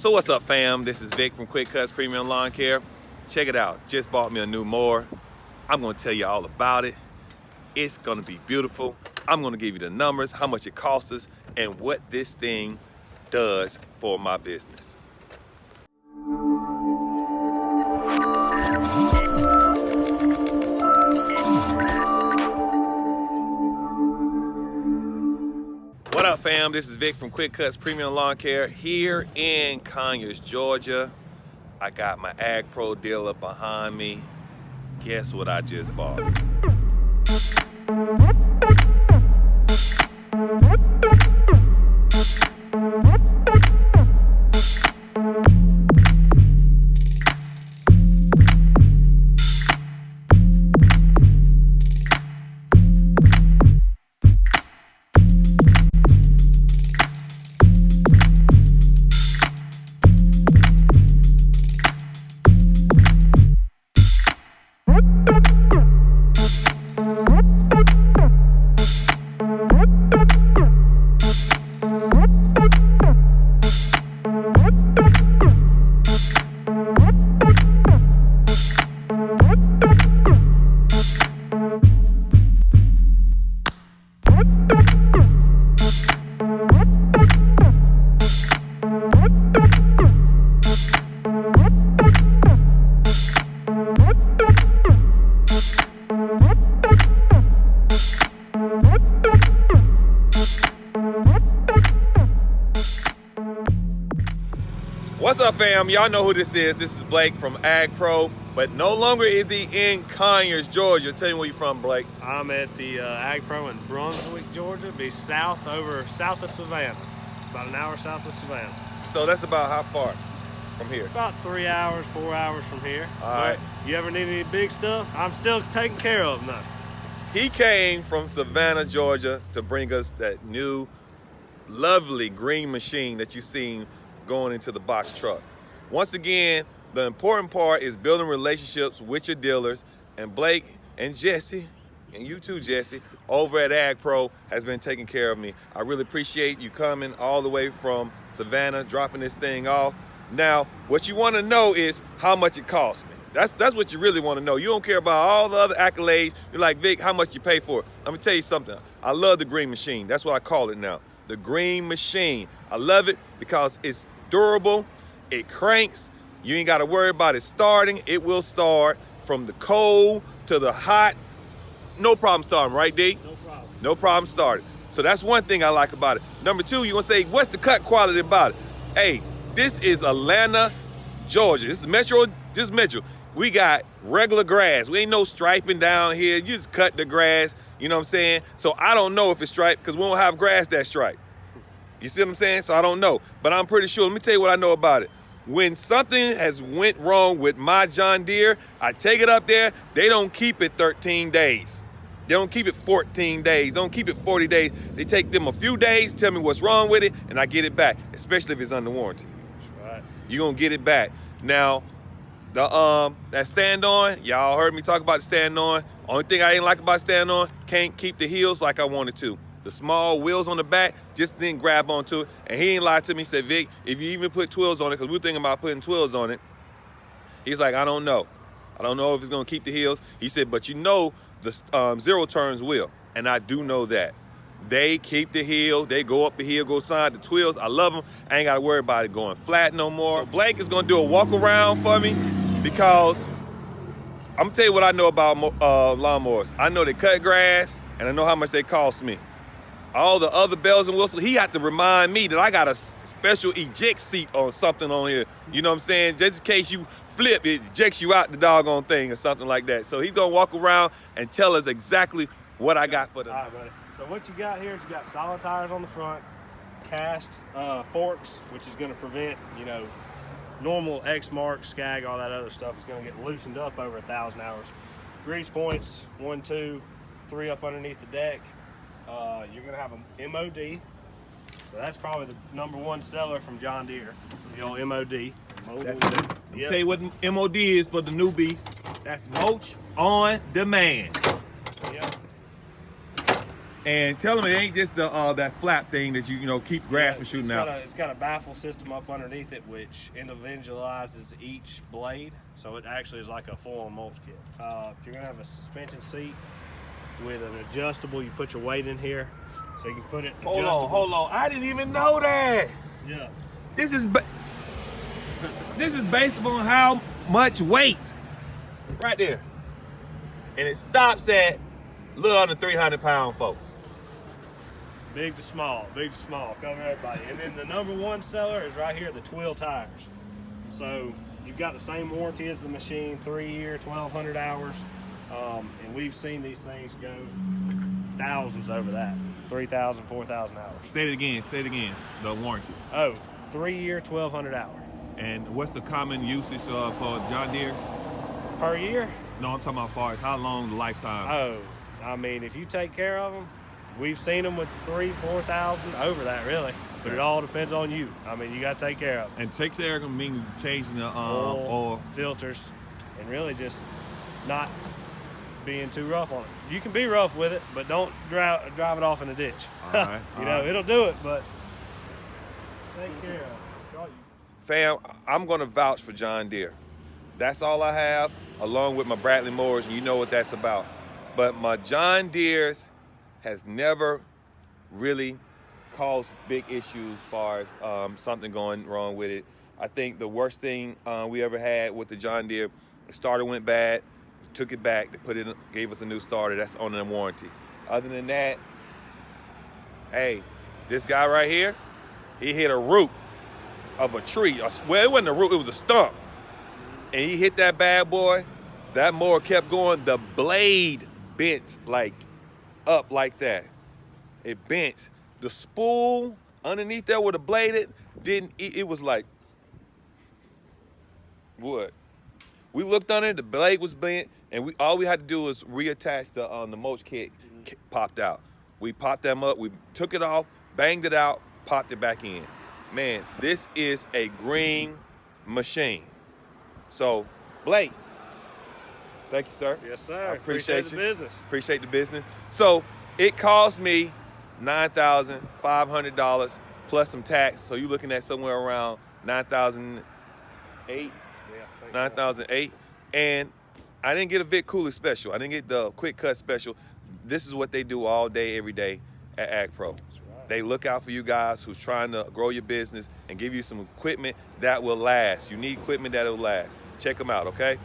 So what's up, fam? This is Vic from Cutz Premium Lawn Care. Check it out. Just bought me a new mower. I'm gonna tell you all about it. It's gonna be beautiful. I'm gonna give you the numbers, how much it costs us, and what this thing does for my business. What up, fam? This is Vic from Cutz Premium Lawn Care here in Conyers, Georgia. I got my Ag Pro dealer behind me. Guess what I just bought? What's up, fam? Y'all know who this is. This is Blake from Ag Pro, but no longer is he in Conyers, Georgia. Tell me where you from, Blake. I'm at the Ag Pro in Brunswick, Georgia. Be south of Savannah. About an hour south of Savannah. So that's about how far from here? About 3 hours, 4 hours from here. All right. You ever need any big stuff? I'm still taking care of them. He came from Savannah, Georgia to bring us that new, lovely green machine that you've seen going into the box truck. Once again, the important part is building relationships with your dealers, and Blake and Jesse, and you too, Jesse, over at Ag Pro has been taking care of me. I really appreciate you coming all the way from Savannah, dropping this thing off. Now, what you want to know is how much it costs me. That's what you really want to know. You don't care about all the other accolades. You're like, Vic, how much you pay for it? I'm gonna tell you something. I love the green machine. That's what I call it now. The green machine. I love it because it's durable, it cranks, you ain't gotta worry about it starting. It will start from the cold to the hot. No problem starting, right, D? No problem. No problem starting. So that's one thing I like about it. Number two, you're gonna say, what's the cut quality about it? Hey, this is Atlanta, Georgia. This is Metro, We got regular grass. We ain't no striping down here. You just cut the grass, you know what I'm saying? So I don't know if it's striped because we don't have grass that's striped. You see what I'm saying? So I don't know, but I'm pretty sure. Let me tell you what I know about it. When something has went wrong with my John Deere, I take it up there. They don't keep it 13 days. They don't keep it 14 days. They don't keep it 40 days. They take them a few days, tell me what's wrong with it, and I get it back, especially if it's under warranty. That's right. You're gonna get it back. Now, that stand-on, y'all heard me talk about the stand-on. Only thing I ain't like about stand-on, can't keep the heels like I wanted to. The small wheels on the back just didn't grab onto it. And he ain't lied to me. He said, Vic, if you even put twills on it, because we were thinking about putting twills on it, he's like, I don't know. I don't know if it's going to keep the heels. He said, but you know the zero turns will. And I do know that. They keep the heel. They go up the hill, go side the twills. I love them. I ain't got to worry about it going flat no more. So Blake is going to do a walk around for me because I'm going to tell you what I know about lawnmowers. I know they cut grass, and I know how much they cost me. All the other bells and whistles, he had to remind me that I got a special eject seat or something on here. You know what I'm saying? Just in case you flip, it ejects you out the doggone thing or something like that. So he's gonna walk around and tell us exactly what I got for them. All right, buddy. So what you got here is you got solid tires on the front, cast forks, which is gonna prevent, you know, normal X marks, scag, all that other stuff is gonna get loosened up over 1,000 hours. Grease points, 1, 2, 3 up underneath the deck. You're gonna have a MOD, so that's probably the #1 seller from John Deere, the old MOD. I'll tell you what MOD is for the newbies. That's mulch on demand. Yep. And tell them it ain't just the that flap thing that you know keep grass from shooting out. It's got a baffle system up underneath it, which individualizes each blade. So it actually is like a full-on mulch kit. You're gonna have a suspension seat with an adjustable. You put your weight in here, so you can put it. Hold on. I didn't even know that. Yeah. This is based upon how much weight. Right there. And it stops at a little under 300 pound, folks. Big to small, cover everybody. And then the number one seller is right here, the twill tires. So you've got the same warranty as the machine, 3 year, 1,200 hours. And we've seen these things go thousands over that, 3,000, 4,000 hours. Say it again, the warranty. 3 year, 1,200 hour. And what's the common usage for John Deere? Per year? No, I'm talking about far as how long the lifetime. I mean, if you take care of them, we've seen them with 3,000, 4,000 over that, really. But it all depends on you. I mean, you got to take care of them. And take care of them means changing the oil, filters, and really just not being too rough on it. You can be rough with it, but don't drive it off in a ditch. All right, it'll do it, but take care of it. Fam, I'm going to vouch for John Deere. That's all I have, along with my Bradley Mowers, and you know what that's about. But my John Deere's has never really caused big issues as far as something going wrong with it. I think the worst thing we ever had with the John Deere, the starter went bad, took it back, they gave us a new starter. That's on the warranty. Other than that, hey, this guy right here, he hit a root of a tree. Well, it wasn't a root, it was a stump. And he hit that bad boy. That mower kept going. The blade bent up like that. It bent. The spool underneath there where the blade it was like wood. We looked under it, the blade was bent, and all we had to do was reattach the mulch kit popped out. We popped them up, we took it off, banged it out, popped it back in. Man, this is a green machine. So, Blake, thank you, sir. Yes, sir. I appreciate the business. Appreciate the business. So, it cost me $9,500 plus some tax. So, you're looking at somewhere around $9,008. Yeah, $9,008. And I didn't get a Vic Cooley special. I didn't get the quick cut special. This is what they do all day, every day at Ag Pro. They look out for you guys who's trying to grow your business and give you some equipment that will last. You need equipment that will last. Check them out, okay?